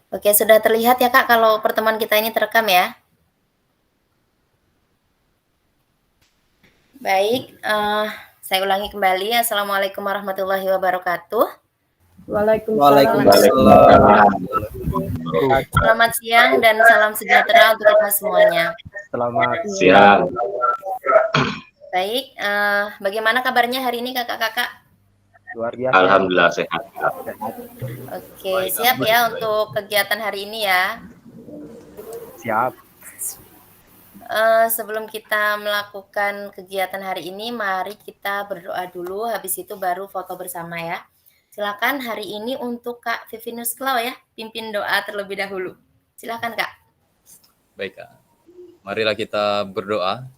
Oke, sudah terlihat ya Kak kalau pertemuan kita ini terekam ya? Baik, saya ulangi kembali. Assalamualaikum warahmatullahi wabarakatuh. Waalaikumsalam. Waalaikumsalam. Selamat siang dan salam sejahtera untuk kita semuanya. Selamat Siang. Baik, bagaimana kabarnya hari ini Kakak-kakak? luar biasa. Alhamdulillah sehat. Oke, siap ya untuk kegiatan hari ini ya? Siap. Sebelum kita melakukan kegiatan hari ini, mari kita berdoa dulu, habis itu baru foto bersama ya. Silakan hari ini untuk Kak Vivinus Klau ya, pimpin doa terlebih dahulu. Silakan Kak. Baik, Kak. Marilah kita berdoa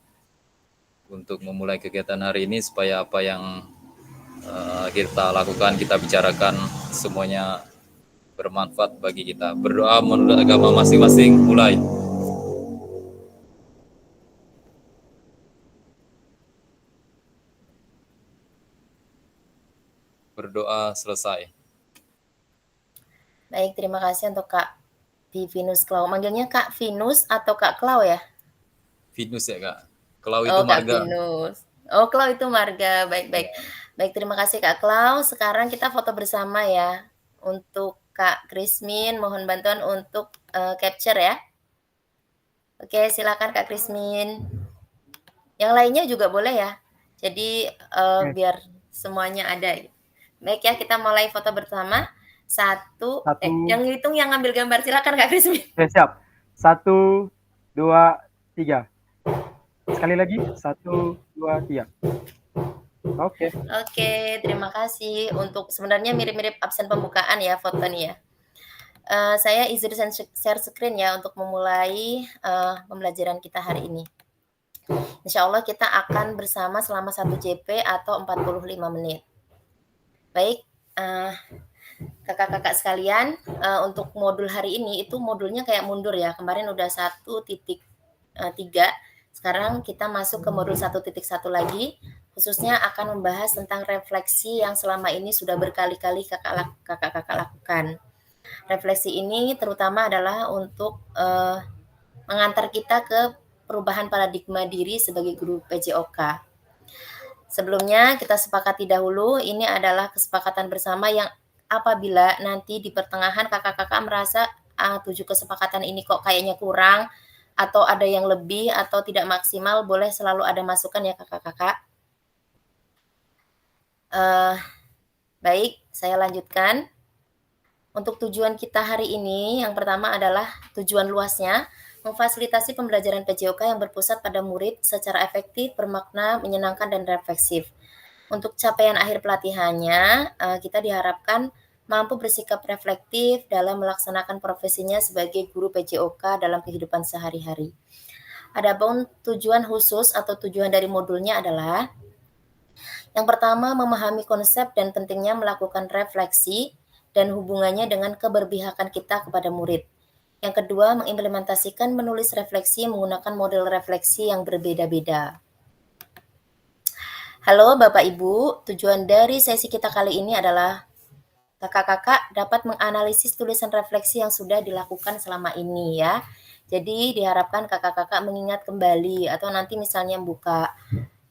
untuk memulai kegiatan hari ini supaya apa yang kita lakukan, kita bicarakan semuanya bermanfaat bagi kita. Berdoa menurut agama masing-masing, mulai. Berdoa selesai. Baik, terima kasih untuk Kak Vivinus Klau. Manggilnya Kak Vinus atau Kak Klau ya? Vinus ya, Kak. Klau itu Oh, Kak marga. Vinus. Oh, Klau itu marga. Baik. Baik, terima kasih Kak Klau. Sekarang kita foto bersama ya. Untuk Kak Krismin, mohon bantuan untuk capture ya. Oke, silakan Kak Krismin. Yang lainnya juga boleh ya. Jadi biar semuanya ada. Baik ya, kita mulai foto bersama. Satu. Yang ngitung yang ngambil gambar, silakan Kak Krismin. Siap. 1, 2, 3. Sekali lagi. 1, 2, 3. Oke, terima kasih. Untuk sebenarnya mirip-mirip absen pembukaan ya foto nih ya. Saya izin share screen ya untuk memulai pembelajaran kita hari ini. Insya Allah kita akan bersama selama 1 JP atau 45 menit. Baik, kakak-kakak sekalian, untuk modul hari ini itu modulnya kayak mundur ya. Kemarin udah 1.3, sekarang kita masuk ke modul 1.1 lagi, khususnya akan membahas tentang refleksi yang selama ini sudah berkali-kali kakak-kakak lakukan. Refleksi ini terutama adalah untuk mengantar kita ke perubahan paradigma diri sebagai guru PJOK. Sebelumnya kita sepakati dahulu, ini adalah kesepakatan bersama yang apabila nanti di pertengahan kakak-kakak merasa 7 kesepakatan ini kok kayaknya kurang, atau ada yang lebih atau tidak maksimal, boleh selalu ada masukan ya kakak-kakak. Baik, saya lanjutkan. Untuk tujuan kita hari ini, yang pertama adalah tujuan luasnya, memfasilitasi pembelajaran PJOK yang berpusat pada murid secara efektif, bermakna, menyenangkan, dan refleksif. Untuk capaian akhir pelatihannya, kita diharapkan mampu bersikap reflektif dalam melaksanakan profesinya sebagai guru PJOK dalam kehidupan sehari-hari. Adapun tujuan khusus atau tujuan dari modulnya adalah yang pertama, memahami konsep dan pentingnya melakukan refleksi dan hubungannya dengan keberpihakan kita kepada murid. Yang kedua, mengimplementasikan menulis refleksi menggunakan model refleksi yang berbeda-beda. Halo Bapak Ibu, tujuan dari sesi kita kali ini adalah kakak-kakak dapat menganalisis tulisan refleksi yang sudah dilakukan selama ini ya. Jadi diharapkan kakak-kakak mengingat kembali atau nanti misalnya buka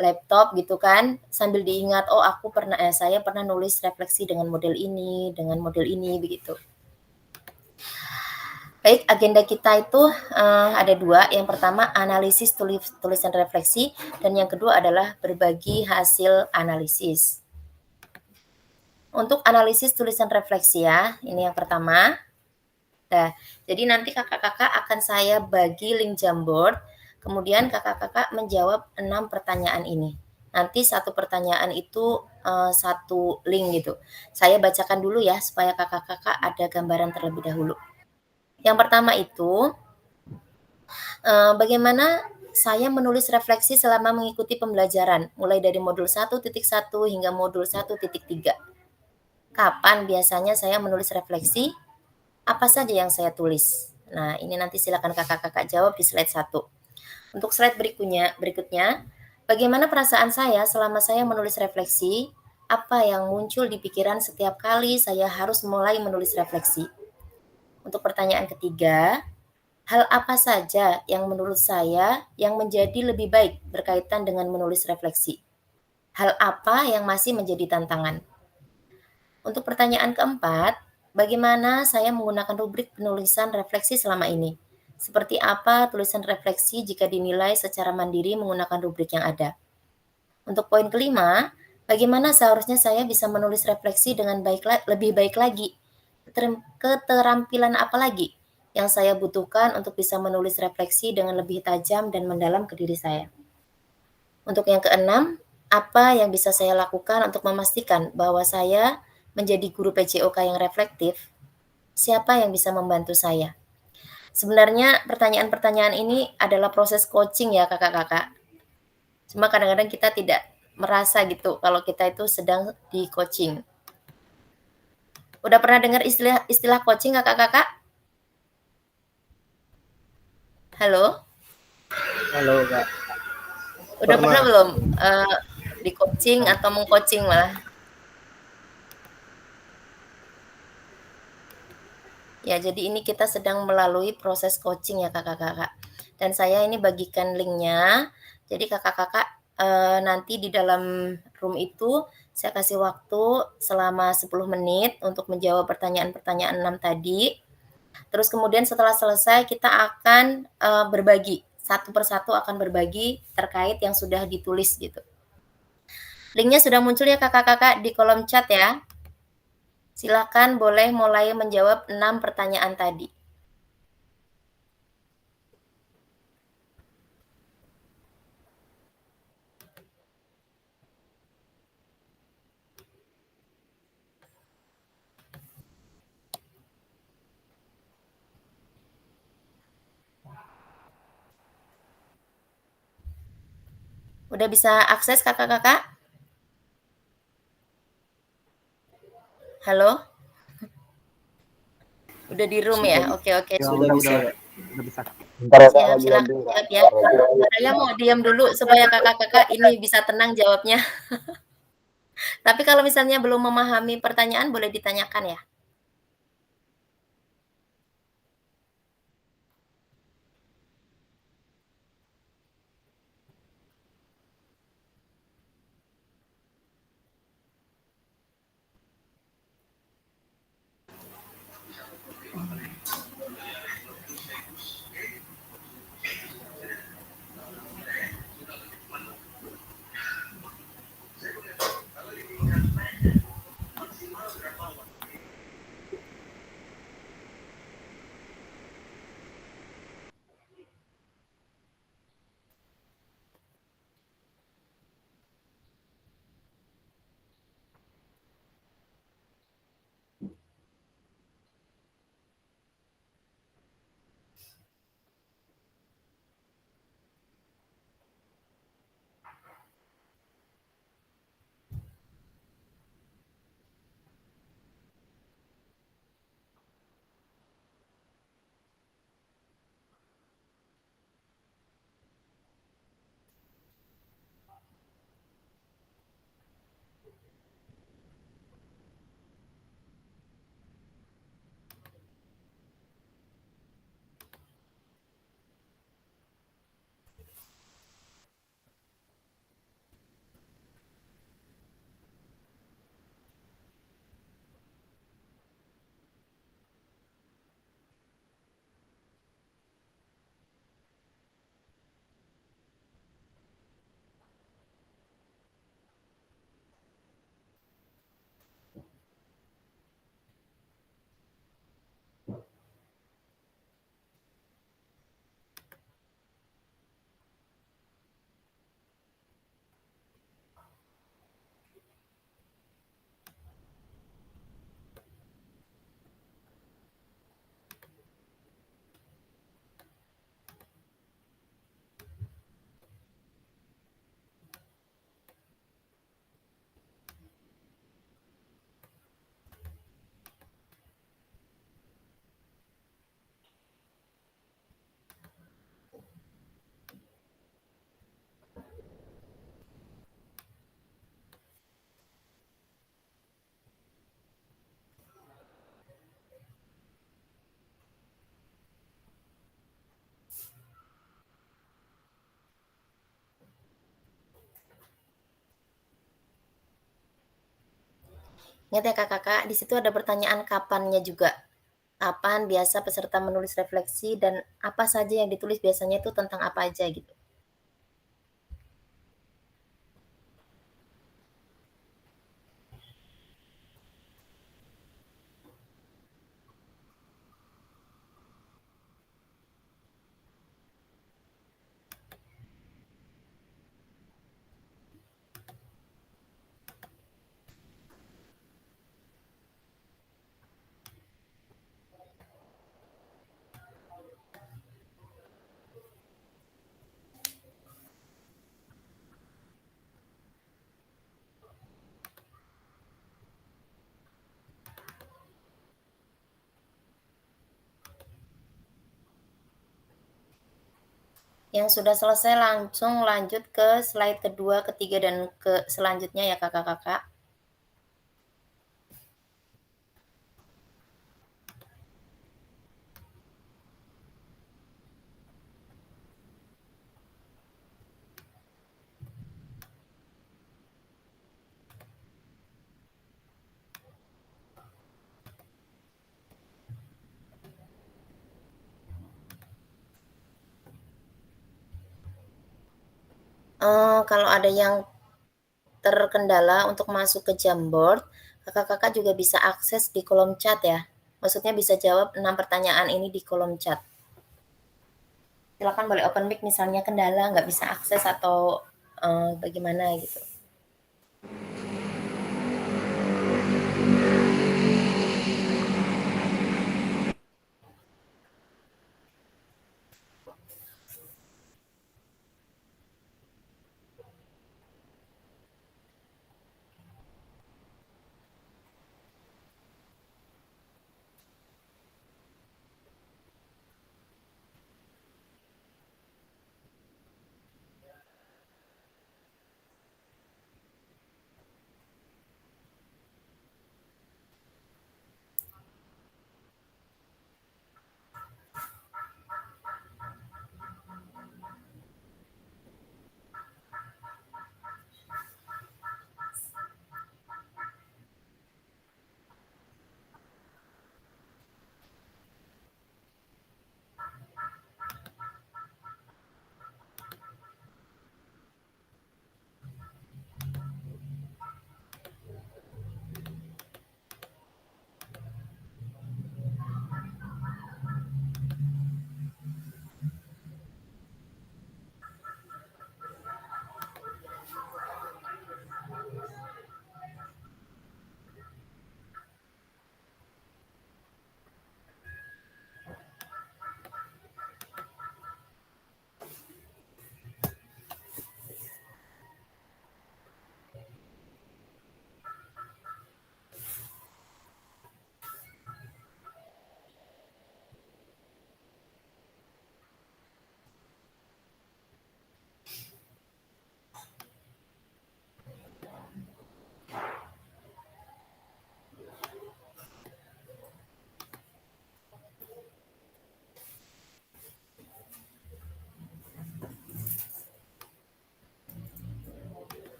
laptop gitu kan, sambil diingat, oh saya pernah nulis refleksi dengan model ini begitu. Baik, agenda kita itu ada 2. Yang pertama analisis tulisan refleksi dan yang kedua adalah berbagi hasil analisis. Untuk analisis tulisan refleksi ya, ini yang pertama. Nah, jadi nanti kakak-kakak akan saya bagi link Jamboard, kemudian kakak-kakak menjawab 6 pertanyaan ini. Nanti satu pertanyaan itu satu link gitu. Saya bacakan dulu ya supaya kakak-kakak ada gambaran terlebih dahulu. Yang pertama itu, bagaimana saya menulis refleksi selama mengikuti pembelajaran, mulai dari modul 1.1 hingga modul 1.3. Kapan biasanya saya menulis refleksi? Apa saja yang saya tulis? Nah, ini nanti silakan kakak-kakak jawab di slide 1. Untuk slide berikutnya, bagaimana perasaan saya selama saya menulis refleksi? Apa yang muncul di pikiran setiap kali saya harus mulai menulis refleksi? Untuk pertanyaan ketiga, hal apa saja yang menurut saya yang menjadi lebih baik berkaitan dengan menulis refleksi? Hal apa yang masih menjadi tantangan? Untuk pertanyaan keempat, bagaimana saya menggunakan rubrik penulisan refleksi selama ini? Seperti apa tulisan refleksi jika dinilai secara mandiri menggunakan rubrik yang ada? Untuk poin kelima, bagaimana seharusnya saya bisa menulis refleksi dengan lebih baik lagi? Keterampilan apa lagi yang saya butuhkan untuk bisa menulis refleksi dengan lebih tajam dan mendalam ke diri saya? Untuk yang keenam, apa yang bisa saya lakukan untuk memastikan bahwa saya menjadi guru PJOK yang reflektif? Siapa yang bisa membantu saya? Sebenarnya pertanyaan-pertanyaan ini adalah proses coaching ya kakak-kakak. Cuma kadang-kadang kita tidak merasa gitu kalau kita itu sedang di coaching. Udah pernah dengar istilah coaching kakak-kakak? Halo? Halo Kak. Udah pernah Pernah. belum di coaching atau meng-coaching malah? Ya, jadi ini kita sedang melalui proses coaching ya kakak-kakak. Dan saya ini bagikan linknya. Jadi kakak-kakak nanti di dalam room itu saya kasih waktu selama 10 menit untuk menjawab pertanyaan-pertanyaan 6 tadi. Terus kemudian setelah selesai kita akan berbagi. Satu persatu akan berbagi terkait yang sudah ditulis gitu. Linknya sudah muncul ya kakak-kakak di kolom chat ya. Silakan boleh mulai menjawab 6 pertanyaan tadi. Udah bisa akses kakak-kakak? Halo? Udah di room ya? Oke, oke. Ya, Sudah bisa, Kak. udah bisa. Siap, silakan jawab ya. Saya mau diam dulu supaya kakak-kakak ini bisa tenang jawabnya. Tapi kalau misalnya belum memahami pertanyaan boleh ditanyakan ya. Ingat ya Kakak-Kakak, di situ ada pertanyaan kapannya juga. Kapan biasa peserta menulis refleksi dan apa saja yang ditulis biasanya itu tentang apa aja gitu. Yang sudah selesai langsung lanjut ke slide kedua, ketiga, dan ke selanjutnya ya Kakak-Kakak. Kalau ada yang terkendala untuk masuk ke Jamboard, Kakak-Kakak juga bisa akses di kolom chat ya. Maksudnya bisa jawab 6 pertanyaan ini di kolom chat. Silakan boleh open mic misalnya kendala nggak bisa akses atau bagaimana gitu.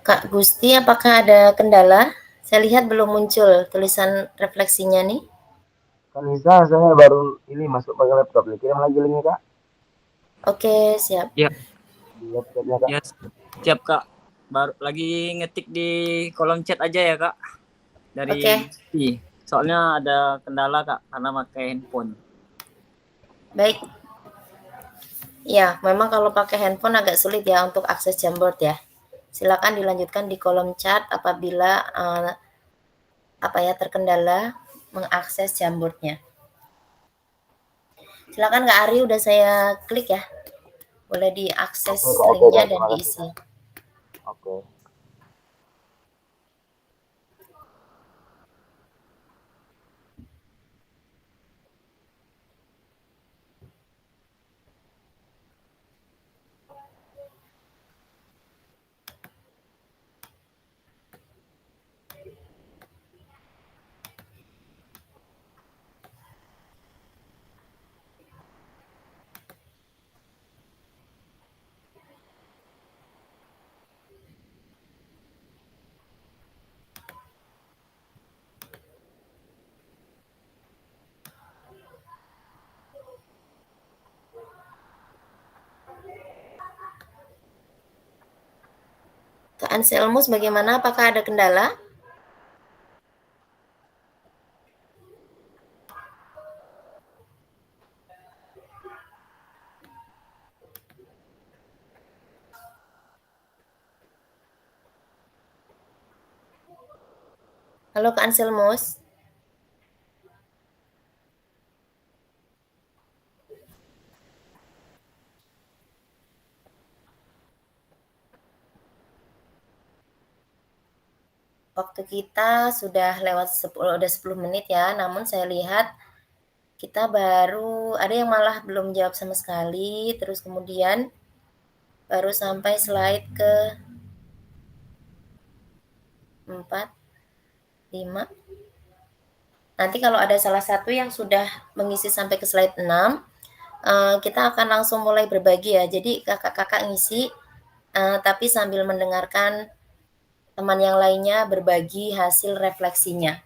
Kak Gusti, apakah ada kendala? Saya lihat belum muncul tulisan refleksinya nih. Kanisa, saya baru ini masuk pakai laptop nih. Kirim lagi linknya kak. Oke, siap. Ya, Di laptopnya kak. ya, siap Kak. Baru lagi ngetik di kolom chat aja ya Kak. Dari Oke. Soalnya ada kendala Kak karena pakai handphone. Baik. Ya, memang kalau pakai handphone agak sulit ya untuk akses Jamboard ya. Silakan dilanjutkan di kolom chat apabila terkendala mengakses Jamboardnya. Silakan Kak Ari, udah saya klik ya. Boleh diakses Oke, linknya Kak. dan Terima kasih, diisi. Kak. Oke. Kak Anselmus bagaimana? Apakah ada kendala? Halo Kak Anselmus. Waktu kita sudah lewat 10 menit ya, namun saya lihat kita baru ada yang malah belum jawab sama sekali, terus kemudian baru sampai slide ke 4, 5. Nanti kalau ada salah satu yang sudah mengisi sampai ke slide 6, kita akan langsung mulai berbagi ya. Jadi kakak-kakak ngisi, tapi sambil mendengarkan teman yang lainnya berbagi hasil refleksinya.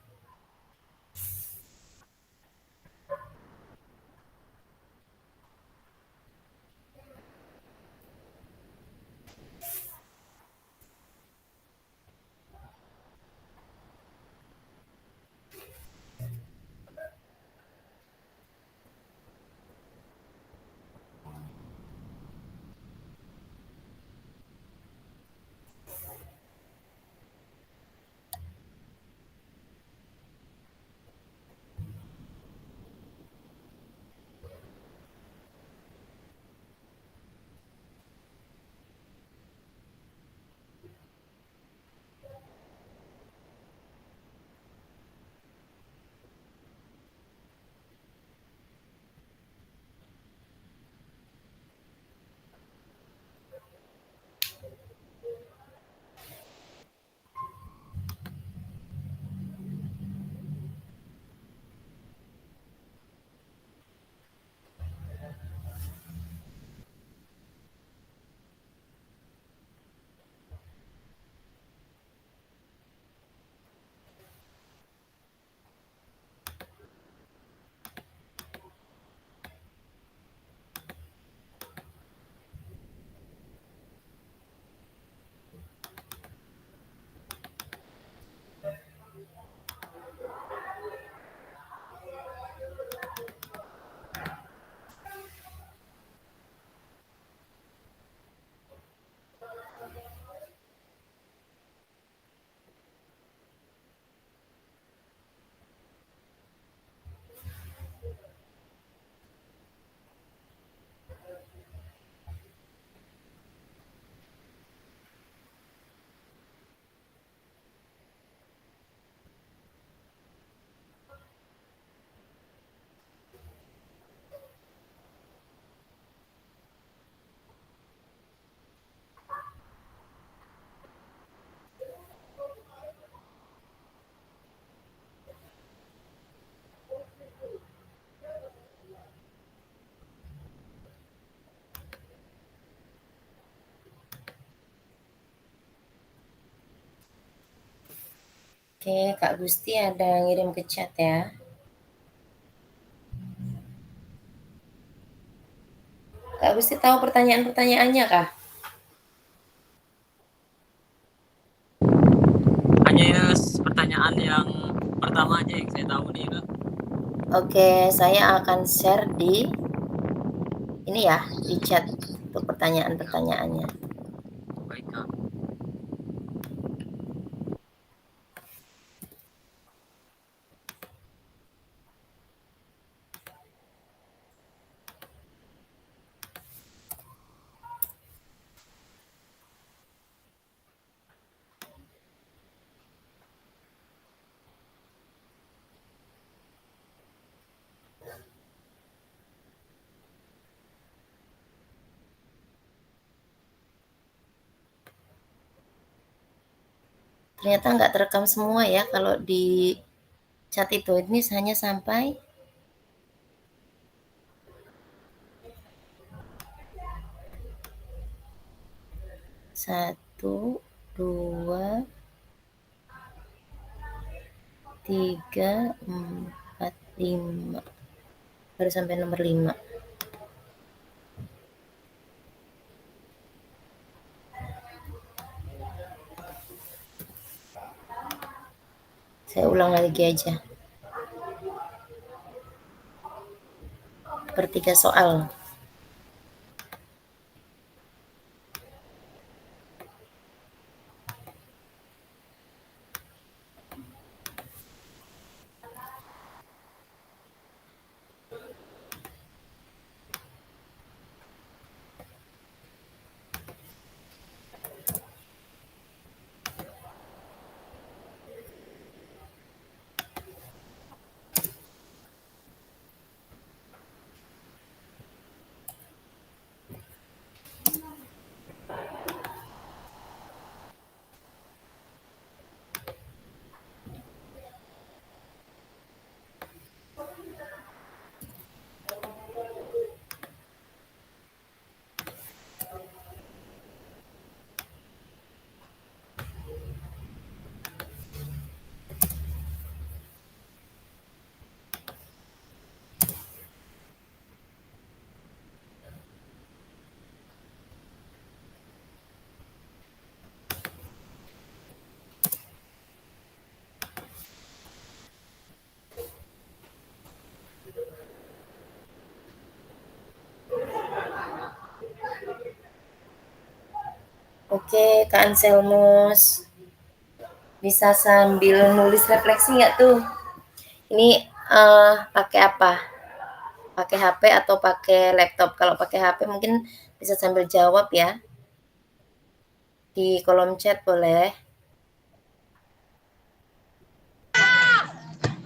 Oke, Kak Gusti ada ngirim ke chat ya. Kak Gusti tahu pertanyaan-pertanyaannya kah? Hanya pertanyaan yang pertama aja yang saya tahu nih Kak. Oke, saya akan share di ini ya, di chat untuk pertanyaan-pertanyaannya. Baik Kak. Ternyata nggak terekam semua ya kalau di chat itu. Ini hanya sampai satu, dua, tiga, empat, lima. Baru sampai nomor 5. Saya ulang lagi aja. Per 3 soal. Oke, Kak Anselmus. Bisa sambil nulis refleksi nggak tuh? Ini pakai apa? Pakai HP atau pakai laptop? Kalau pakai HP mungkin bisa sambil jawab ya. Di kolom chat boleh.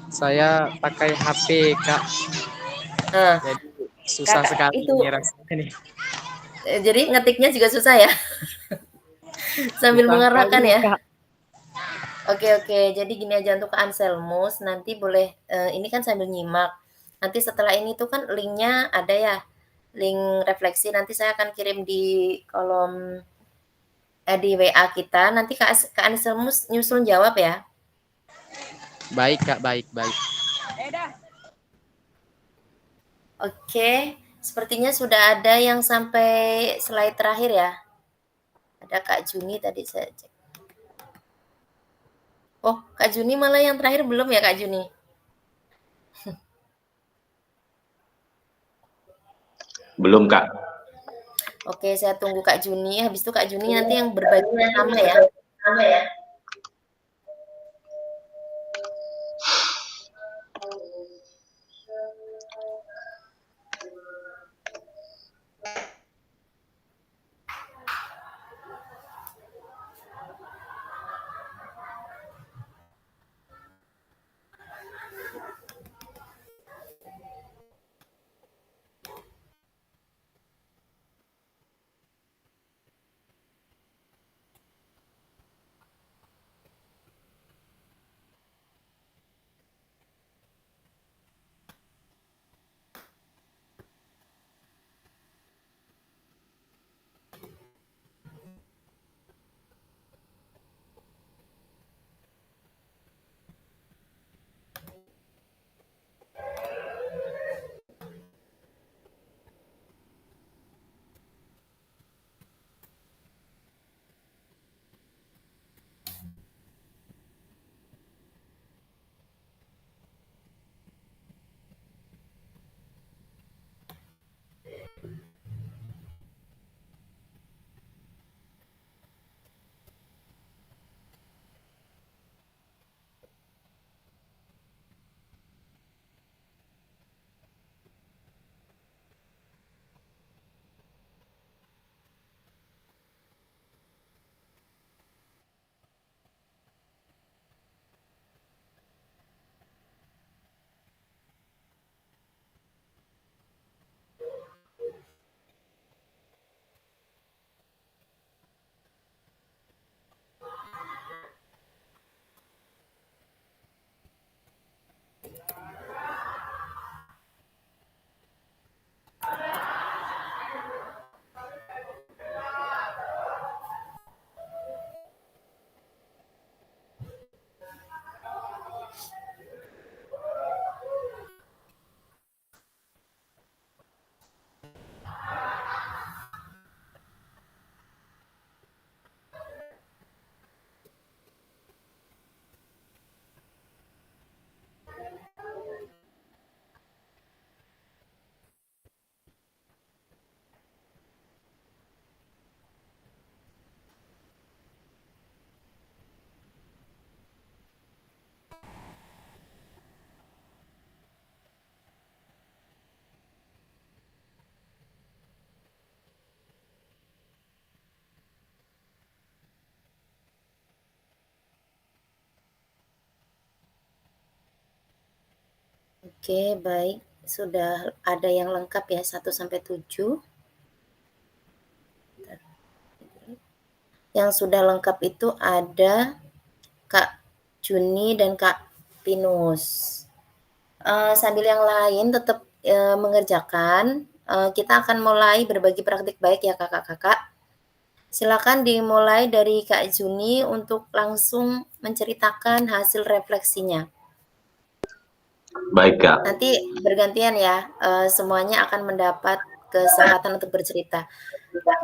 Saya pakai HP, Kak. Nah, Jadi susah Kakak sekali itu ini rasanya nih. jadi ngetiknya juga susah ya? Sambil Susah sekali mengarahkan nih, ya? Kak. Oke, jadi gini aja untuk Kak Anselmus, nanti boleh ini kan sambil nyimak. Nanti setelah ini tuh kan linknya ada ya, link refleksi nanti saya akan kirim di kolom di WA kita, nanti Kak Anselmus nyusul jawab ya. Baik, Kak, baik, baik. Oke, sepertinya sudah ada yang sampai slide terakhir ya. Ada Kak Juni tadi saya cek. Oh, Kak Juni malah yang terakhir belum ya Kak Juni? Belum, Kak. Oke, saya tunggu Kak Juni. Habis itu Kak Juni nanti yang berbagi pertama ya. Oke, baik. Sudah ada yang lengkap ya 1 sampai 7. Yang sudah lengkap itu ada Kak Juni dan Kak Pinus. Sambil yang lain tetap mengerjakan, kita akan mulai berbagi praktik baik ya kakak-kakak. Silakan dimulai dari Kak Juni untuk langsung menceritakan hasil refleksinya. Baik, Kak. Nanti bergantian ya, semuanya akan mendapat kesempatan untuk bercerita.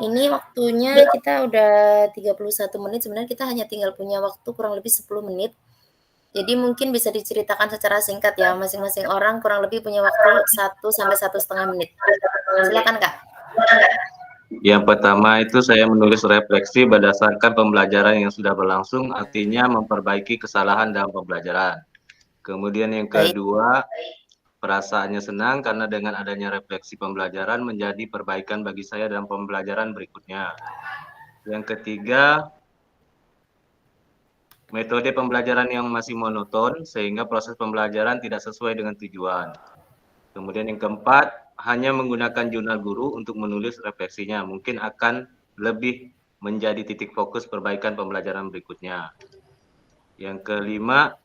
Ini waktunya kita udah 31 menit, sebenarnya kita hanya tinggal punya waktu kurang lebih 10 menit. Jadi mungkin bisa diceritakan secara singkat ya, masing-masing orang kurang lebih punya waktu 1 sampai 1,5 menit. Silakan, Kak. Yang pertama itu saya menulis refleksi berdasarkan pembelajaran yang sudah berlangsung, artinya memperbaiki kesalahan dalam pembelajaran. Kemudian yang Baik. kedua, perasaannya senang karena dengan adanya refleksi pembelajaran menjadi perbaikan bagi saya dalam pembelajaran berikutnya. Yang ketiga, metode pembelajaran yang masih monoton sehingga proses pembelajaran tidak sesuai dengan tujuan. Kemudian yang keempat, hanya menggunakan jurnal guru untuk menulis refleksinya mungkin akan lebih menjadi titik fokus perbaikan pembelajaran berikutnya. Yang kelima,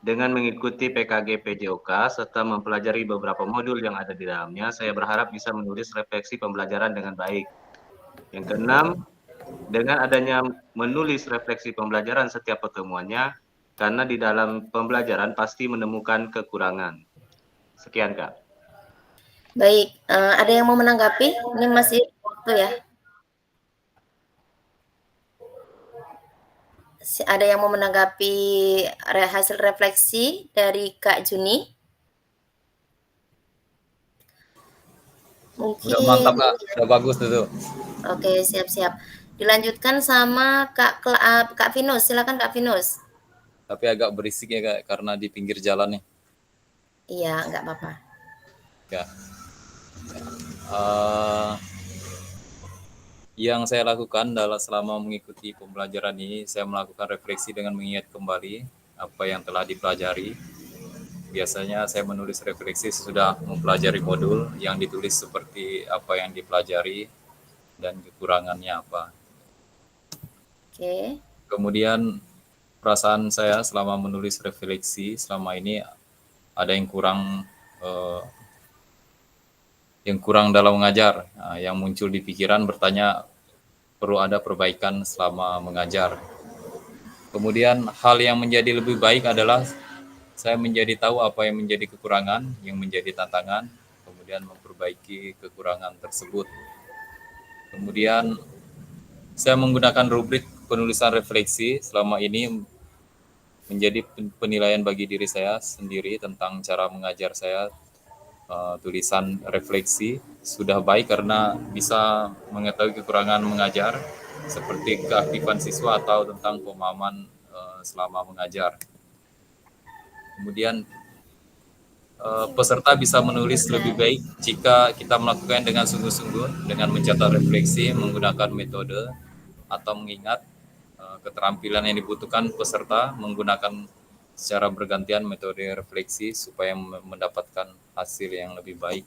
dengan mengikuti PKG PJOK serta mempelajari beberapa modul yang ada di dalamnya, saya berharap bisa menulis refleksi pembelajaran dengan baik. Yang keenam, dengan adanya menulis refleksi pembelajaran setiap pertemuannya, karena di dalam pembelajaran pasti menemukan kekurangan. Sekian, Kak. Baik, ada yang mau menanggapi? Ini masih waktu ya. Ada yang mau menanggapi hasil refleksi dari Kak Juni? Udah mantap, Mungkin. Kak. Udah bagus tuh. Oke, siap-siap. Dilanjutkan sama Kak Vinus. Silakan Kak Vinus. Tapi agak berisik ya, Kak, karena di pinggir jalan nih. Iya, nggak apa-apa. Ya. Yang saya lakukan selama mengikuti pembelajaran ini, saya melakukan refleksi dengan mengingat kembali apa yang telah dipelajari. Biasanya saya menulis refleksi sesudah mempelajari modul yang ditulis seperti apa yang dipelajari dan kekurangannya apa. Oke. Kemudian perasaan saya selama menulis refleksi selama ini ada yang kurang dalam mengajar. Nah, yang muncul di pikiran bertanya perlu ada perbaikan selama mengajar. Kemudian hal yang menjadi lebih baik adalah saya menjadi tahu apa yang menjadi kekurangan, yang menjadi tantangan, kemudian memperbaiki kekurangan tersebut. Kemudian saya menggunakan rubrik penulisan refleksi selama ini menjadi penilaian bagi diri saya sendiri tentang cara mengajar saya. Tulisan refleksi sudah baik karena bisa mengetahui kekurangan mengajar seperti keaktifan siswa atau tentang pemahaman selama mengajar. Kemudian peserta bisa menulis lebih baik jika kita melakukan dengan sungguh-sungguh dengan mencatat refleksi menggunakan metode atau mengingat keterampilan yang dibutuhkan peserta menggunakan secara bergantian metode refleksi supaya mendapatkan hasil yang lebih baik.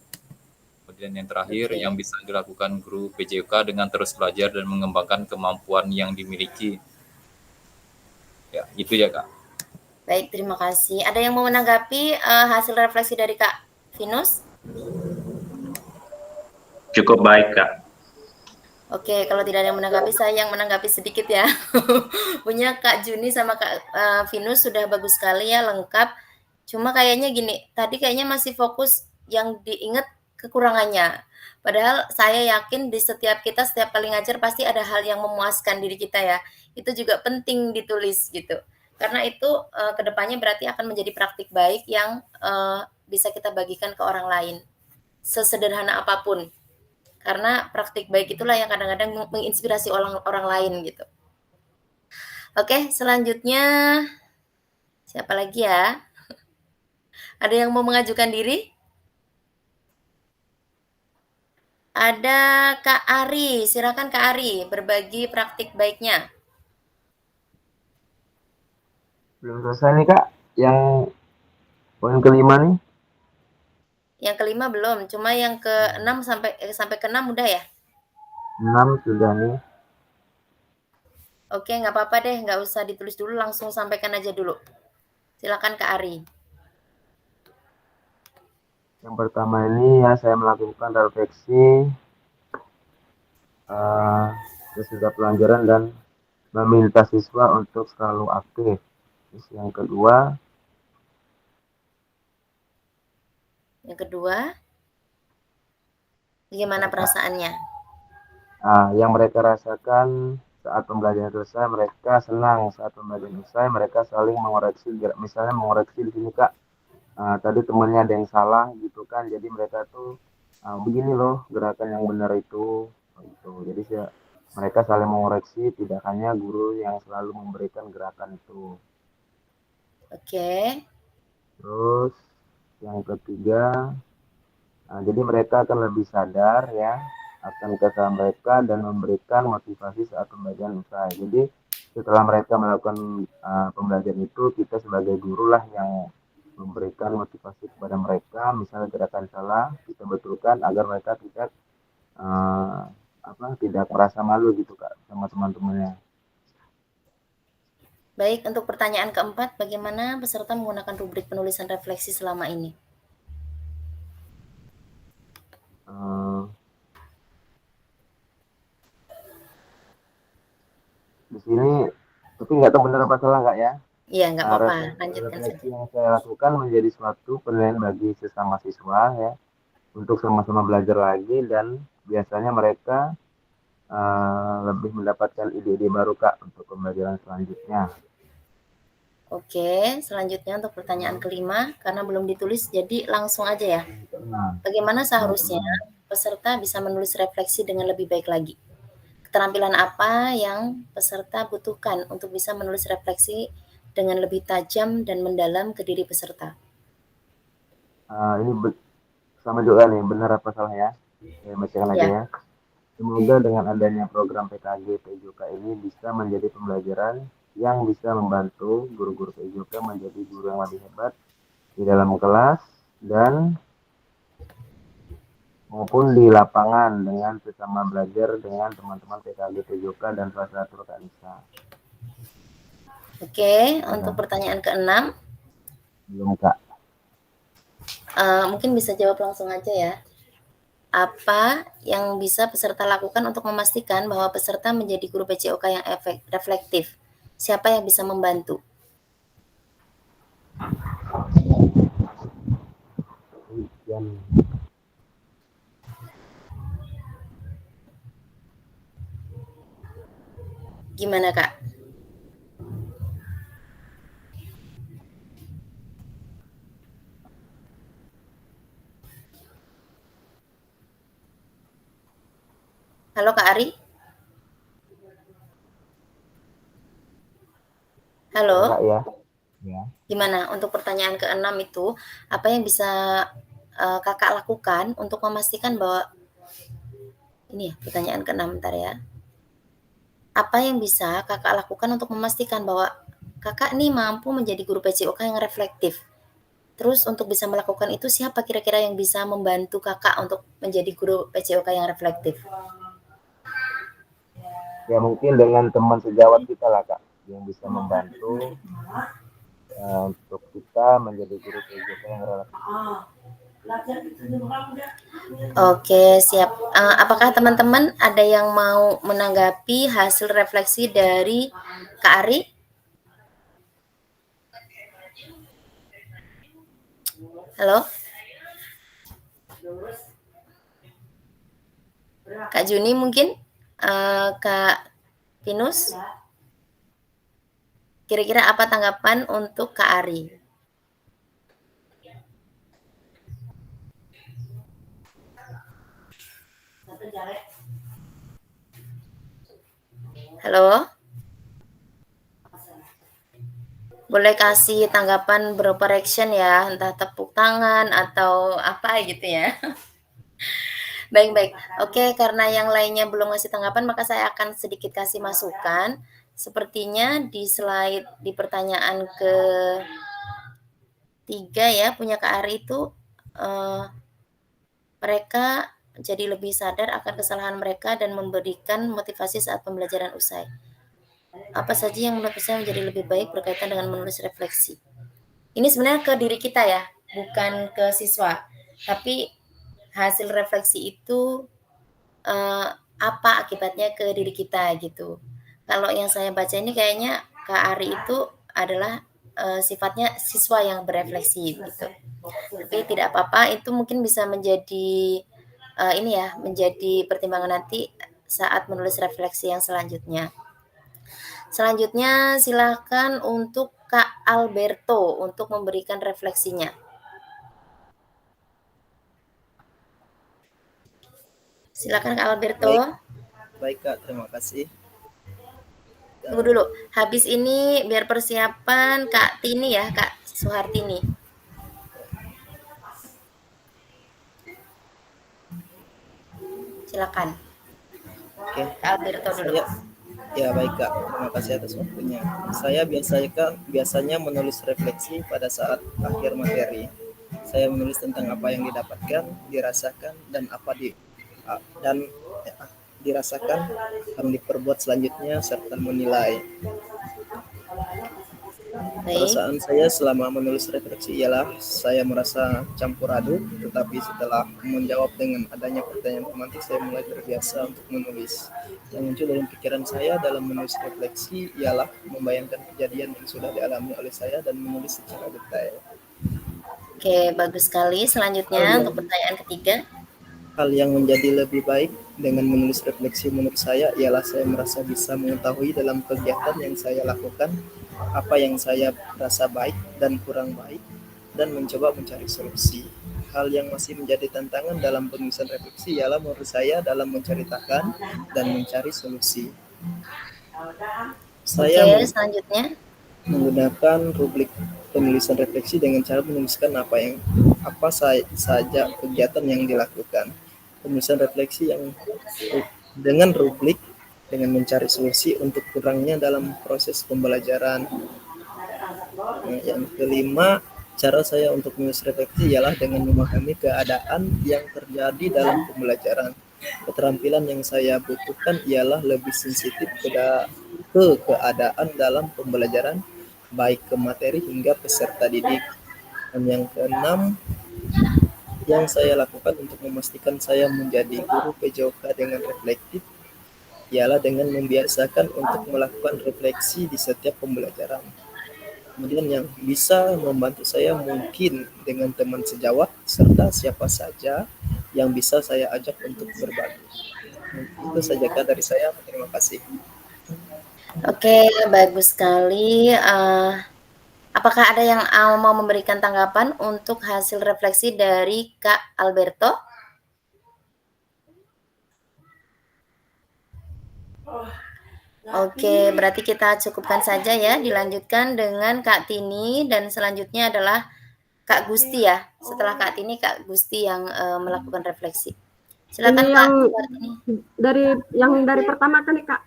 Kemudian yang terakhir yang bisa dilakukan guru PJOK dengan terus belajar dan mengembangkan kemampuan yang dimiliki. Ya, itu ya, Kak. Baik, terima kasih. Ada yang mau menanggapi hasil refleksi dari Kak Vinus? Cukup baik, Kak. Oke, kalau tidak ada yang menanggapi, saya yang menanggapi sedikit ya. Punya Kak Juni sama Kak Vinus sudah bagus sekali ya, lengkap. Cuma kayaknya gini, tadi kayaknya masih fokus yang diingat kekurangannya. Padahal saya yakin di setiap kita, setiap kali ngajar pasti ada hal yang memuaskan diri kita ya. Itu juga penting ditulis gitu. Karena itu kedepannya berarti akan menjadi praktik baik yang bisa kita bagikan ke orang lain. Sesederhana apapun. Karena praktik baik itulah yang kadang-kadang menginspirasi orang lain gitu. Oke, selanjutnya siapa lagi ya? Ada yang mau mengajukan diri? Ada Kak Ari, silakan Kak Ari berbagi praktik baiknya. Belum selesai nih Kak, yang poin kelima nih. Yang kelima belum, cuma yang ke-6 sampai ke-6 udah ya? 6 sudah nih. Oke, nggak apa-apa deh, nggak usah ditulis dulu, langsung sampaikan aja dulu. Silakan Kak Ari. Yang pertama ini ya saya melakukan refleksi sesudah pelajaran dan meminta siswa untuk selalu aktif. Terus yang kedua, Bagaimana perasaannya? yang mereka rasakan saat pembelajaran selesai, mereka senang. Saat pembelajaran selesai, mereka saling mengoreksi. Misalnya mengoreksi di sini Kak, tadi temennya ada yang salah gitu kan, jadi mereka tuh begini loh gerakan yang benar itu gitu. Jadi mereka saling mengoreksi, tidak hanya guru yang selalu memberikan gerakan itu. Oke. Terus yang ketiga, jadi mereka akan lebih sadar ya akan kesalahan mereka dan memberikan motivasi saat pembelajaran usai. Jadi setelah mereka melakukan pembelajaran itu, kita sebagai guru lah yang memberikan motivasi kepada mereka. Misalnya gerakan salah, kita betulkan agar mereka tidak merasa malu gitu Kak sama teman-temannya. Baik, untuk pertanyaan keempat, bagaimana peserta menggunakan rubrik penulisan refleksi selama ini? Di sini, tapi nggak tahu benar apa salah nggak ya. Iya, nggak apa-apa, lanjutkan Refleksi saja. yang saya lakukan menjadi suatu penilaian bagi sesama siswa ya, untuk sama-sama belajar lagi, dan biasanya mereka lebih mendapatkan ide-ide baru Kak untuk pembelajaran selanjutnya. Oke, selanjutnya untuk pertanyaan kelima, karena belum ditulis, jadi langsung aja ya. Bagaimana seharusnya peserta bisa menulis refleksi dengan lebih baik lagi? Keterampilan apa yang peserta butuhkan untuk bisa menulis refleksi dengan lebih tajam dan mendalam ke diri peserta? Ini sama juga nih, benar apa salah ya? Saya bacakan aja ya. Semoga dengan adanya program PKG PJOK ini bisa menjadi pembelajaran yang bisa membantu guru-guru PJOK menjadi guru yang lebih hebat di dalam kelas dan maupun di lapangan dengan sesama belajar dengan teman-teman PKG PJOK dan salah satu rekan Nisa. Oke, untuk pertanyaan ke-6. Belum Kak. Mungkin bisa jawab langsung aja ya. Apa yang bisa peserta lakukan untuk memastikan bahwa peserta menjadi guru PJOK yang reflektif? Siapa yang bisa membantu? Gimana Kak? Halo Kak Ari? Halo? Ya. Gimana untuk pertanyaan ke-6 itu, apa yang bisa Kakak lakukan untuk memastikan bahwa ini ya, pertanyaan ke-6 bentar ya. Apa yang bisa Kakak lakukan untuk memastikan bahwa Kakak nih mampu menjadi guru PJOK yang reflektif? Terus untuk bisa melakukan itu siapa kira-kira yang bisa membantu Kakak untuk menjadi guru PJOK yang reflektif? Ya mungkin dengan teman sejawat kita lah Kak, yang bisa membantu untuk kita menjadi guru PJOK yang reflektif. Oke, siap. Apakah teman-teman ada yang mau menanggapi hasil refleksi dari Kak Ari? Halo? Kak Juni mungkin? Kak Pinus? Kira-kira apa tanggapan untuk Kak Ari? Halo? Boleh kasih tanggapan berupa reaction ya, entah tepuk tangan atau apa gitu ya. Baik. Oke, karena yang lainnya belum ngasih tanggapan, maka saya akan sedikit kasih masukan. Sepertinya di slide di pertanyaan ke-3 ya, punya Kak Ari itu mereka jadi lebih sadar akan kesalahan mereka dan memberikan motivasi saat pembelajaran usai. Apa saja yang menurut saya menjadi lebih baik berkaitan dengan menulis refleksi? Ini sebenarnya ke diri kita ya, bukan ke siswa. Tapi hasil refleksi itu apa akibatnya ke diri kita gitu. Kalau yang saya baca ini kayaknya Kak Ari itu adalah sifatnya siswa yang berefleksi gitu. Tapi tidak apa-apa, itu mungkin bisa menjadi ini ya, menjadi pertimbangan nanti saat menulis refleksi yang selanjutnya. Selanjutnya silakan untuk Kak Alberto untuk memberikan refleksinya. Silakan Kak Alberto. Baik Kak, terima kasih. Tunggu dulu. Habis ini biar persiapan Kak Tini ya, Kak Suhartini. Silakan. Oke, Kak Alberto dulu. ya baik Kak, terima kasih atas waktunya. Saya biasanya menulis refleksi pada saat akhir materi. Saya menulis tentang apa yang didapatkan, dirasakan, dan dirasakan dan diperbuat selanjutnya serta menilai. Baik. Perasaan saya selama menulis refleksi ialah saya merasa campur aduk, tetapi setelah menjawab dengan adanya pertanyaan pemantik, saya mulai terbiasa untuk menulis. Yang muncul dalam pikiran saya dalam menulis refleksi ialah membayangkan kejadian yang sudah dialami oleh saya dan menulis secara detail. Oke, bagus sekali. Selanjutnya untuk pertanyaan ketiga. Hal yang menjadi lebih baik dengan menulis refleksi menurut saya ialah saya merasa bisa mengetahui dalam kegiatan yang saya lakukan apa yang saya rasa baik dan kurang baik dan mencoba mencari solusi. Hal yang masih menjadi tantangan dalam penulisan refleksi ialah menurut saya dalam menceritakan dan mencari solusi. Saya Oke, selanjutnya. menggunakan rubrik penulisan refleksi dengan cara menuliskan apa saja kegiatan yang dilakukan. Penulisan refleksi yang dengan rubrik dengan mencari solusi untuk kurangnya dalam proses pembelajaran. Yang kelima, cara saya untuk menulis refleksi ialah dengan memahami keadaan yang terjadi dalam pembelajaran. Keterampilan yang saya butuhkan ialah lebih sensitif ke keadaan dalam pembelajaran, baik ke materi hingga peserta didik. Dan yang keenam, yang saya lakukan untuk memastikan saya menjadi guru PJOK dengan reflektif ialah dengan membiasakan untuk melakukan refleksi di setiap pembelajaran. Kemudian yang bisa membantu saya mungkin dengan teman sejawat serta siapa saja yang bisa saya ajak untuk berbagi. Itu saja Kak dari saya. Terima kasih. Oke, bagus sekali. Apakah ada yang mau memberikan tanggapan untuk hasil refleksi dari Kak Alberto? Oke, berarti kita cukupkan saja ya. Dilanjutkan dengan Kak Tini dan selanjutnya adalah Kak Gusti ya. Setelah Kak Tini, Kak Gusti yang melakukan refleksi. Silakan Ini Kak. yang dari pertama kan nih Kak?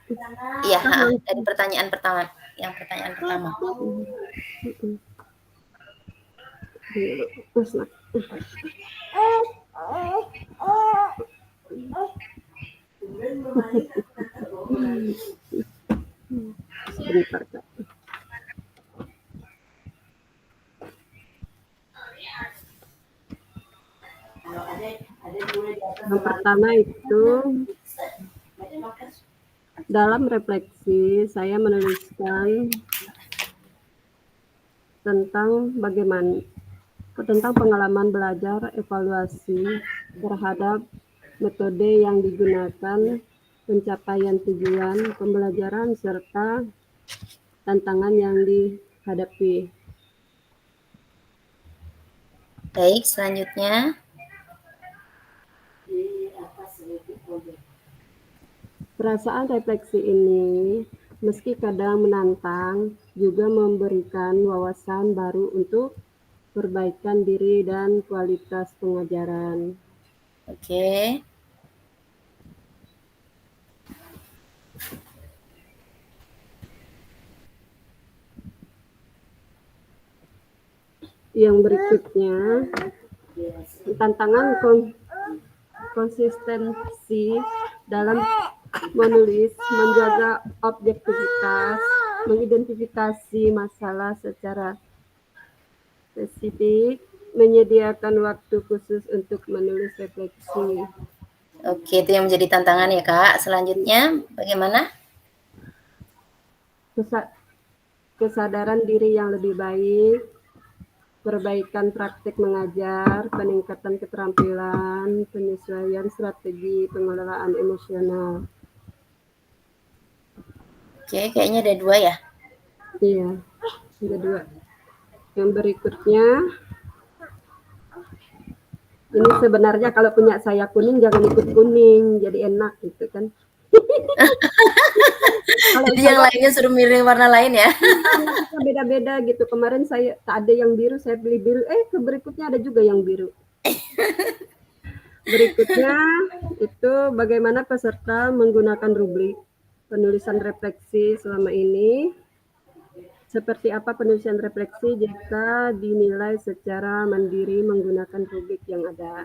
Iya, dari pertanyaan pertama. Yang pertanyaan pertama. Sebentar Kak. Yang pertama itu dalam refleksi saya menuliskan tentang tentang pengalaman belajar, evaluasi terhadap metode yang digunakan, pencapaian tujuan pembelajaran serta tantangan yang dihadapi. Baik, selanjutnya. Perasaan refleksi ini, meski kadang menantang, juga memberikan wawasan baru untuk perbaikan diri dan kualitas pengajaran. Oke. Yang berikutnya, tantangan konsistensi dalam menulis, menjaga objektivitas, mengidentifikasi masalah secara spesifik, menyediakan waktu khusus untuk menulis refleksi. Oke, itu yang menjadi tantangan ya Kak. Selanjutnya bagaimana? Kesadaran diri yang lebih baik, perbaikan praktik mengajar, peningkatan keterampilan, penyesuaian strategi pengelolaan emosional. Oke, kayaknya ada 2 ya? Iya, ada 2. Yang berikutnya, ini sebenarnya kalau punya saya kuning jangan ikut kuning, jadi enak gitu kan. Jadi yang lainnya suruh milih warna lain ya? Beda-beda gitu. Kemarin saya tak ada yang biru, saya beli biru. Ke berikutnya ada juga yang biru. Berikutnya itu bagaimana peserta menggunakan rubrik penulisan refleksi selama ini. Seperti apa penulisan refleksi jika dinilai secara mandiri menggunakan rubrik yang ada.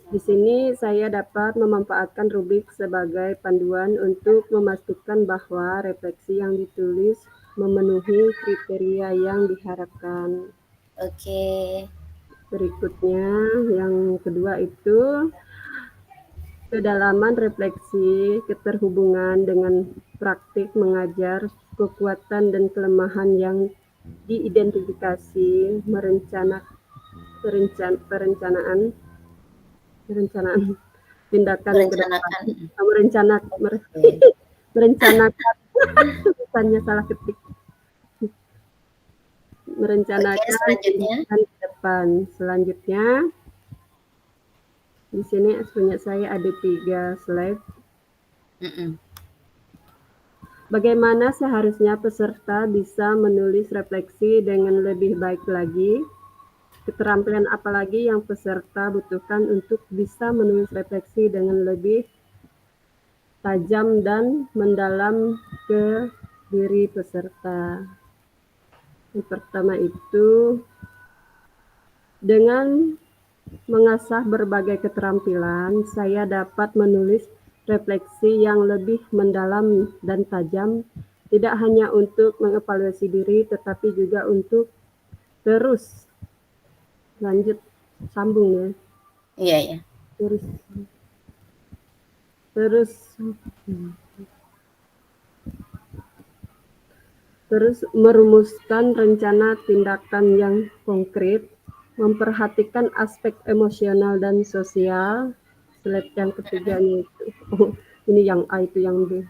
Di sini saya dapat memanfaatkan rubrik sebagai panduan untuk memastikan bahwa refleksi yang ditulis memenuhi kriteria yang diharapkan. Oke. Berikutnya, yang kedua itu kedalaman refleksi, keterhubungan dengan praktik mengajar, kekuatan dan kelemahan yang diidentifikasi, perencanaan tindakan ke depan, merencanakan tulisannya salah ketik, merencanakan tindakan ke depan. Selanjutnya di sini punya saya ada 3 slide. Bagaimana seharusnya peserta bisa menulis refleksi dengan lebih baik lagi? Keterampilan apa lagi yang peserta butuhkan untuk bisa menulis refleksi dengan lebih tajam dan mendalam ke diri peserta? Yang pertama itu dengan mengasah berbagai keterampilan, saya dapat menulis refleksi yang lebih mendalam dan tajam, tidak hanya untuk mengevaluasi diri, tetapi juga untuk terus sambung ya. Iya, ya. Terus merumuskan rencana tindakan yang konkret, memperhatikan aspek emosional dan sosial. Slide yang ketiganya itu, ini yang A itu yang B.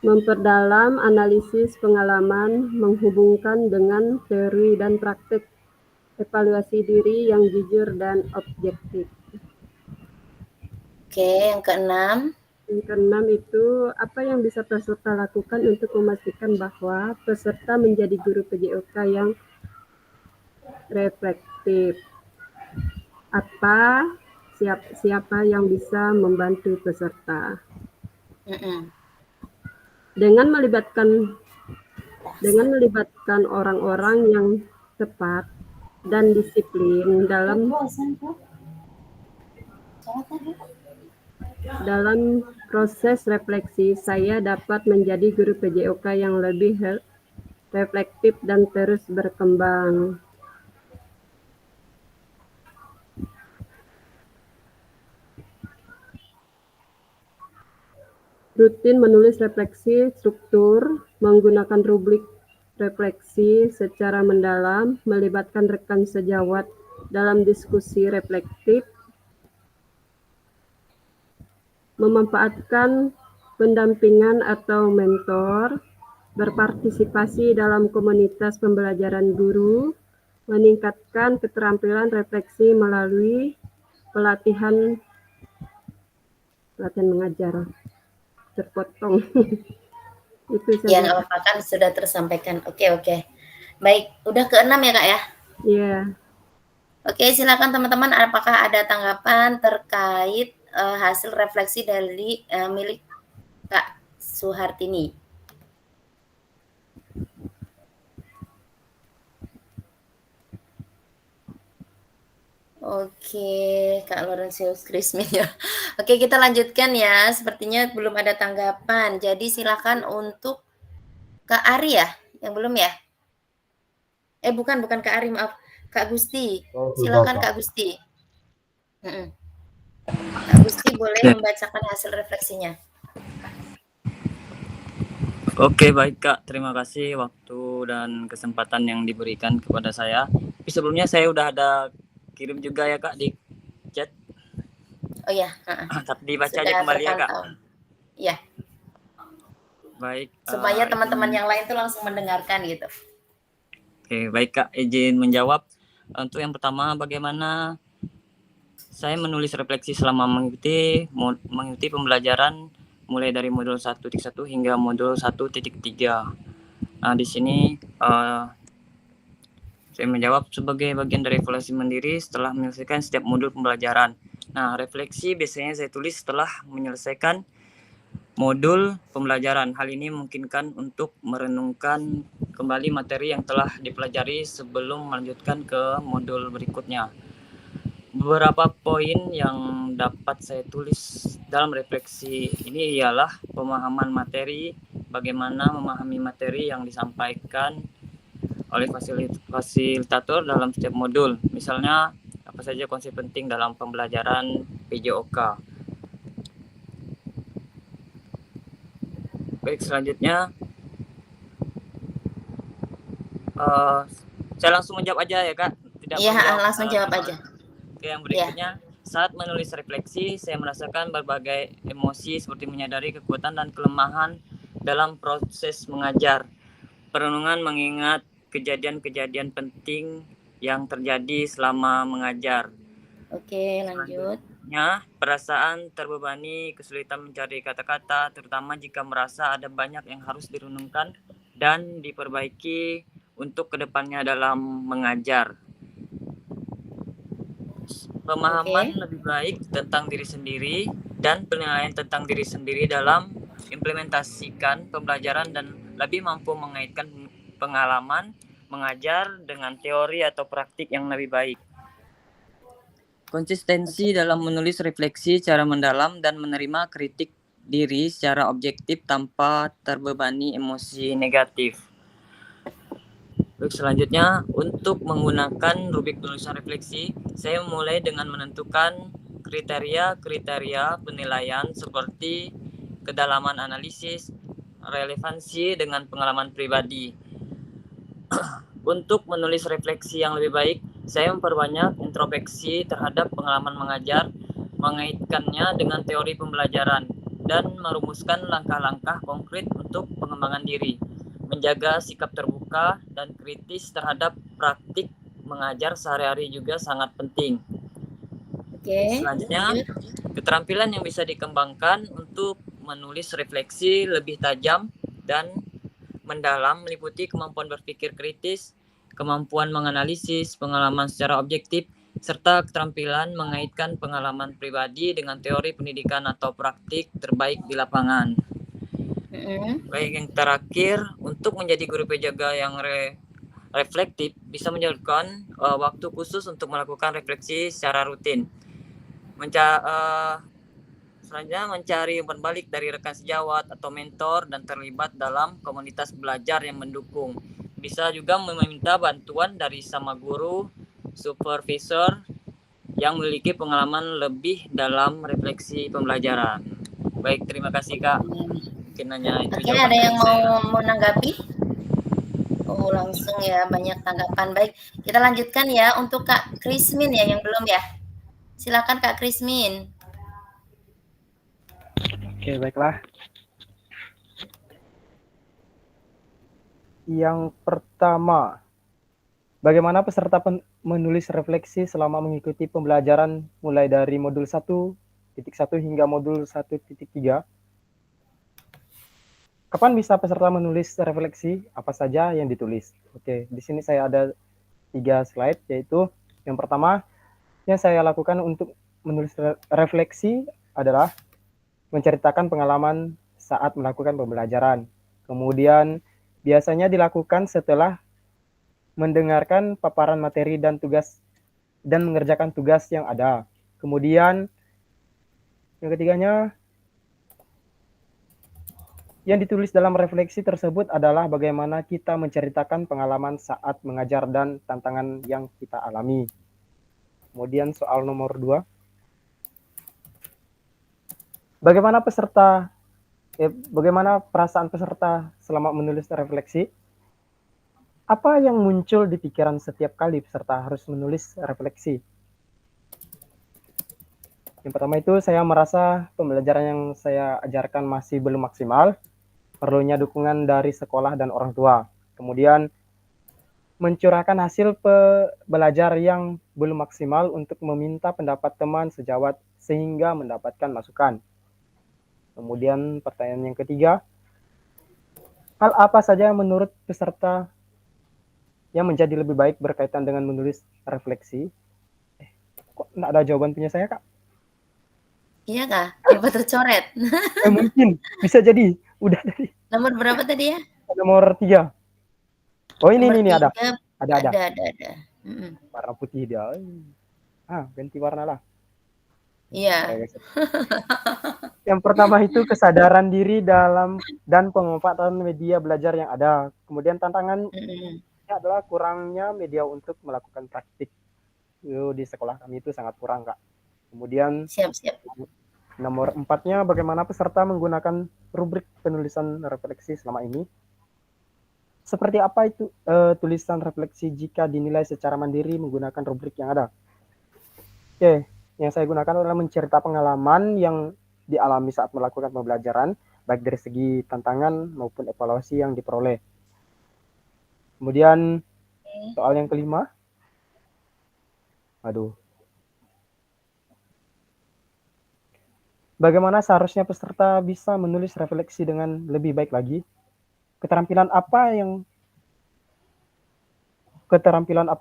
Memperdalam analisis pengalaman, menghubungkan dengan teori dan praktik, evaluasi diri yang jujur dan objektif. Oke, yang keenam. Yang keenam itu apa yang bisa peserta lakukan untuk memastikan bahwa peserta menjadi guru PJOK yang reflektif. Siapa yang bisa membantu peserta? Dengan melibatkan orang-orang yang tepat dan disiplin dalam proses refleksi, saya dapat menjadi guru PJOK yang lebih reflektif dan terus berkembang. Rutin menulis refleksi struktur, menggunakan rubrik refleksi secara mendalam, melibatkan rekan sejawat dalam diskusi reflektif, memanfaatkan pendampingan atau mentor, berpartisipasi dalam komunitas pembelajaran guru, meningkatkan keterampilan refleksi melalui pelatihan mengajar. Terpotong. Itu saja. Ya, nggak apa-apa kan sudah tersampaikan. Oke. Baik, udah ke-6 ya Kak ya? Iya. Oke, silakan teman-teman. Apakah ada tanggapan terkait hasil refleksi dari milik Kak Suhartini? Oke, Kak Laurentius Krismin ya. Oke, kita lanjutkan ya. Sepertinya belum ada tanggapan. Jadi silakan untuk Kak Ari ya? Yang belum ya? Bukan Kak Ari, maaf. Kak Gusti. Oh, sudah, Silakan Kak. Kak Gusti. Mhm. Kak Gusti boleh Ya. membacakan hasil refleksinya. Oke, baik Kak. Terima kasih waktu dan kesempatan yang diberikan kepada saya. Tapi sebelumnya saya udah ada kirim juga ya Kak di chat. Oh ya, heeh. Tapi dibaca aja Sudah kembali ya Kak. terpantau. Iya, Baik. supaya teman-teman izin- yang lain tuh langsung mendengarkan gitu. Oke, baik Kak. Izin menjawab. Untuk yang pertama, bagaimana saya menulis refleksi selama mengikuti pembelajaran mulai dari modul 1.1 hingga modul 1.3. Nah, di sini saya menjawab sebagai bagian dari evaluasi mandiri setelah menyelesaikan setiap modul pembelajaran. Nah, refleksi biasanya saya tulis setelah menyelesaikan modul pembelajaran. Hal ini memungkinkan untuk merenungkan kembali materi yang telah dipelajari sebelum melanjutkan ke modul berikutnya. Beberapa poin yang dapat saya tulis dalam refleksi ini ialah pemahaman materi, bagaimana memahami materi yang disampaikan oleh fasilitator dalam setiap modul. Misalnya, apa saja konsep penting dalam pembelajaran PJOK. Baik, selanjutnya saya langsung menjawab aja ya Kak. Tidak Iya, menjawab, langsung jawab aja. Oke, yang berikutnya, saat menulis refleksi, saya merasakan berbagai emosi seperti menyadari kekuatan dan kelemahan dalam proses mengajar. Perenungan mengingat kejadian-kejadian penting yang terjadi selama mengajar. Oke, lanjut. Selanjutnya, perasaan terbebani, kesulitan mencari kata-kata, terutama jika merasa ada banyak yang harus direnungkan dan diperbaiki untuk kedepannya dalam mengajar. Pemahaman lebih baik tentang diri sendiri dan penilaian tentang diri sendiri dalam implementasikan pembelajaran dan lebih mampu mengaitkan pengalaman mengajar dengan teori atau praktik yang lebih baik. Konsistensi dalam menulis refleksi secara mendalam dan menerima kritik diri secara objektif tanpa terbebani emosi negatif. Baik, selanjutnya untuk menggunakan rubrik penulisan refleksi, saya mulai dengan menentukan kriteria-kriteria penilaian seperti kedalaman analisis, relevansi dengan pengalaman pribadi. Untuk menulis refleksi yang lebih baik, saya memperbanyak introspeksi terhadap pengalaman mengajar, mengaitkannya dengan teori pembelajaran, dan merumuskan langkah-langkah konkret untuk pengembangan diri. Menjaga sikap terbuka dan kritis terhadap praktik mengajar sehari-hari juga sangat penting. Oke, selanjutnya, keterampilan yang bisa dikembangkan untuk menulis refleksi lebih tajam dan mendalam meliputi kemampuan berpikir kritis, kemampuan menganalisis pengalaman secara objektif, serta keterampilan mengaitkan pengalaman pribadi dengan teori pendidikan atau praktik terbaik di lapangan. Baik, yang terakhir, untuk menjadi guru PJOK yang reflektif, bisa menjadikan waktu khusus untuk melakukan refleksi secara rutin. Selanjutnya, mencari umpan balik dari rekan sejawat atau mentor dan terlibat dalam komunitas belajar yang mendukung. Bisa juga meminta bantuan dari sama guru, supervisor yang memiliki pengalaman lebih dalam refleksi pembelajaran. Baik, terima kasih Kak. Mungkin hanya itu. Oke, ada yang mau menanggapi? Oh, langsung ya, banyak tanggapan. Baik, kita lanjutkan ya untuk Kak Krismin ya yang belum ya. Silakan Kak Krismin. Oke, baiklah. Yang pertama, bagaimana peserta menulis refleksi selama mengikuti pembelajaran mulai dari modul 1.1 hingga modul 1.3? Kapan bisa peserta menulis refleksi? Apa saja yang ditulis? Oke, di sini saya ada 3 slide, yaitu yang pertama yang saya lakukan untuk menulis refleksi adalah menceritakan pengalaman saat melakukan pembelajaran. Kemudian biasanya dilakukan setelah mendengarkan paparan materi dan tugas dan mengerjakan tugas yang ada. Kemudian yang ketiganya, yang ditulis dalam refleksi tersebut adalah bagaimana kita menceritakan pengalaman saat mengajar dan tantangan yang kita alami. Kemudian soal nomor 2. Bagaimana perasaan peserta selama menulis refleksi? Apa yang muncul di pikiran setiap kali peserta harus menulis refleksi? Yang pertama itu, saya merasa pembelajaran yang saya ajarkan masih belum maksimal, perlunya dukungan dari sekolah dan orang tua. Kemudian, mencurahkan hasil belajar yang belum maksimal untuk meminta pendapat teman sejawat sehingga mendapatkan masukan. Kemudian pertanyaan yang ketiga, hal apa saja yang menurut peserta yang menjadi lebih baik berkaitan dengan menulis refleksi? Kok nggak ada jawaban punya saya, Kak? Iya kah? Apa tercoret? Mungkin, bisa jadi. Udah tadi. Nomor berapa tadi ya? Nomor 3. Oh ini ada. Ada. Warna putih dia. Ganti warna lah. Iya. Yang pertama itu kesadaran diri dalam dan pemanfaatan media belajar yang ada. Kemudian tantangan adalah kurangnya media untuk melakukan praktik. Di sekolah kami itu sangat kurang, Kak. Kemudian siap. Nomor 4-nya, bagaimana peserta menggunakan rubrik penulisan refleksi selama ini? Seperti apa itu tulisan refleksi jika dinilai secara mandiri menggunakan rubrik yang ada? Oke, yang saya gunakan adalah menceritakan pengalaman yang dialami saat melakukan pembelajaran, baik dari segi tantangan maupun evaluasi yang diperoleh. Kemudian soal yang kelima. Bagaimana seharusnya peserta bisa menulis refleksi dengan lebih baik lagi? Keterampilan apa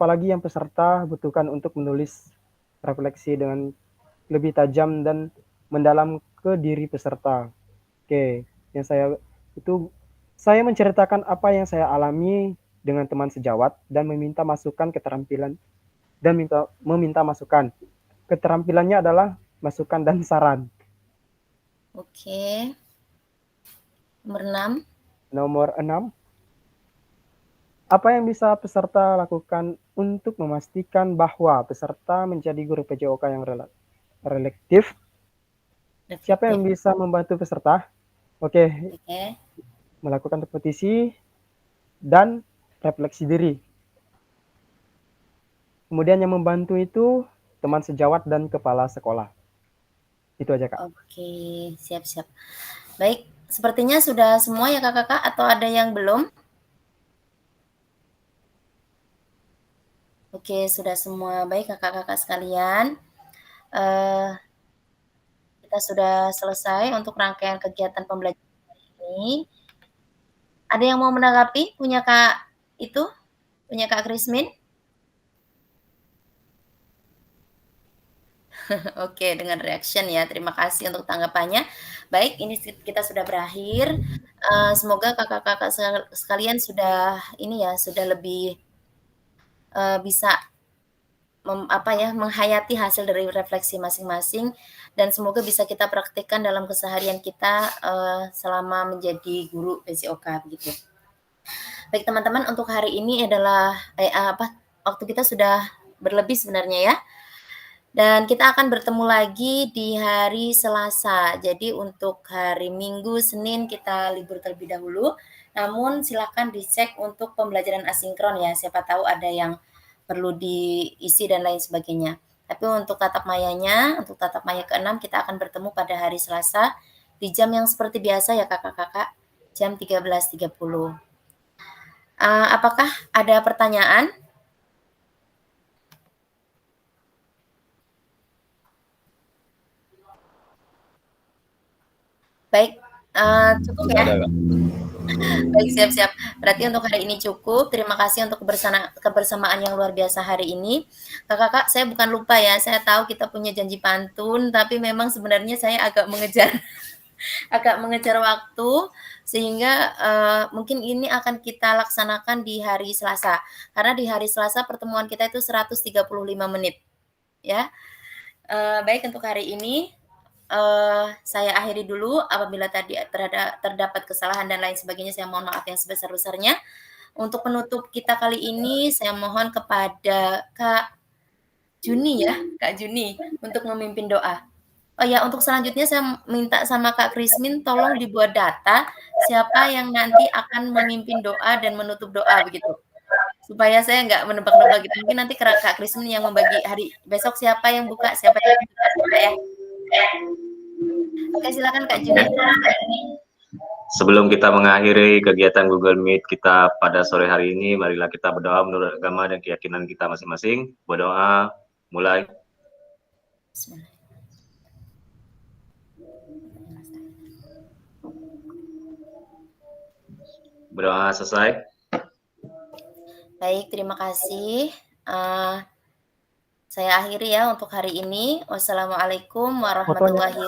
lagi yang peserta butuhkan untuk menulis refleksi dengan lebih tajam dan mendalam ke diri peserta? Oke, yang saya menceritakan apa yang saya alami dengan teman sejawat dan meminta masukan keterampilan dan meminta masukan. Keterampilannya adalah masukan dan saran. Oke. Nomor 6. Apa yang bisa peserta lakukan untuk memastikan bahwa peserta menjadi guru PJOK yang reflektif? Siapa yang bisa membantu peserta? Oke. Melakukan repetisi dan refleksi diri. Kemudian yang membantu itu teman sejawat dan kepala sekolah. Itu aja, Kak. Oke, siap. Baik, sepertinya sudah semua ya Kakak atau ada yang belum? Oke, sudah semua. Baik kakak-kakak sekalian, kita sudah selesai untuk rangkaian kegiatan pembelajaran hari ini. Ada yang mau menanggapi? Punya Kak Krismin? Oke, dengan reaction ya. Terima kasih untuk tanggapannya. Baik, ini kita sudah berakhir. Semoga kakak-kakak sekalian sudah lebih bisa menghayati hasil dari refleksi masing-masing dan semoga bisa kita praktikkan dalam keseharian kita selama menjadi guru PJOK begitu. Baik teman-teman, untuk hari ini adalah waktu kita sudah berlebih sebenarnya ya. Dan kita akan bertemu lagi di hari Selasa. Jadi untuk hari Minggu, Senin kita libur terlebih dahulu. Namun silakan dicek untuk pembelajaran asinkron ya. Siapa tahu ada yang perlu diisi dan lain sebagainya. Tapi untuk tatap mayanya, untuk tatap maya ke-6 kita akan bertemu pada hari Selasa di jam yang seperti biasa ya kakak-kakak, jam 13.30. Apakah ada pertanyaan? Baik, cukup ya? Baik, siap. Berarti untuk hari ini cukup. Terima kasih untuk kebersamaan yang luar biasa hari ini. Kakak-kakak, saya bukan lupa ya, saya tahu kita punya janji pantun, tapi memang sebenarnya saya agak mengejar waktu, sehingga mungkin ini akan kita laksanakan di hari Selasa. Karena di hari Selasa pertemuan kita itu 135 menit. ya. Baik, untuk hari ini saya akhiri dulu. Apabila tadi terdapat kesalahan dan lain sebagainya, saya mohon maaf yang sebesar-besarnya. Untuk penutup kita kali ini, saya mohon kepada Kak Juni ya, Kak Juni, untuk memimpin doa. Oh ya, untuk selanjutnya saya minta sama Kak Krismin tolong dibuat data siapa yang nanti akan memimpin doa dan menutup doa begitu. Supaya saya nggak menebak-nebak gitu. Mungkin nanti Kak Krismin yang membagi hari besok siapa yang buka, siapa yang buka ya. Oke, silakan Kak Juni. Sebelum kita mengakhiri kegiatan Google Meet kita pada sore hari ini, marilah kita berdoa menurut agama dan keyakinan kita masing-masing. Berdoa, mulai. Bismillah. Berdoa selesai. Baik, terima kasih. Saya akhiri ya untuk hari ini. Wassalamualaikum warahmatullahi wabarakatuh.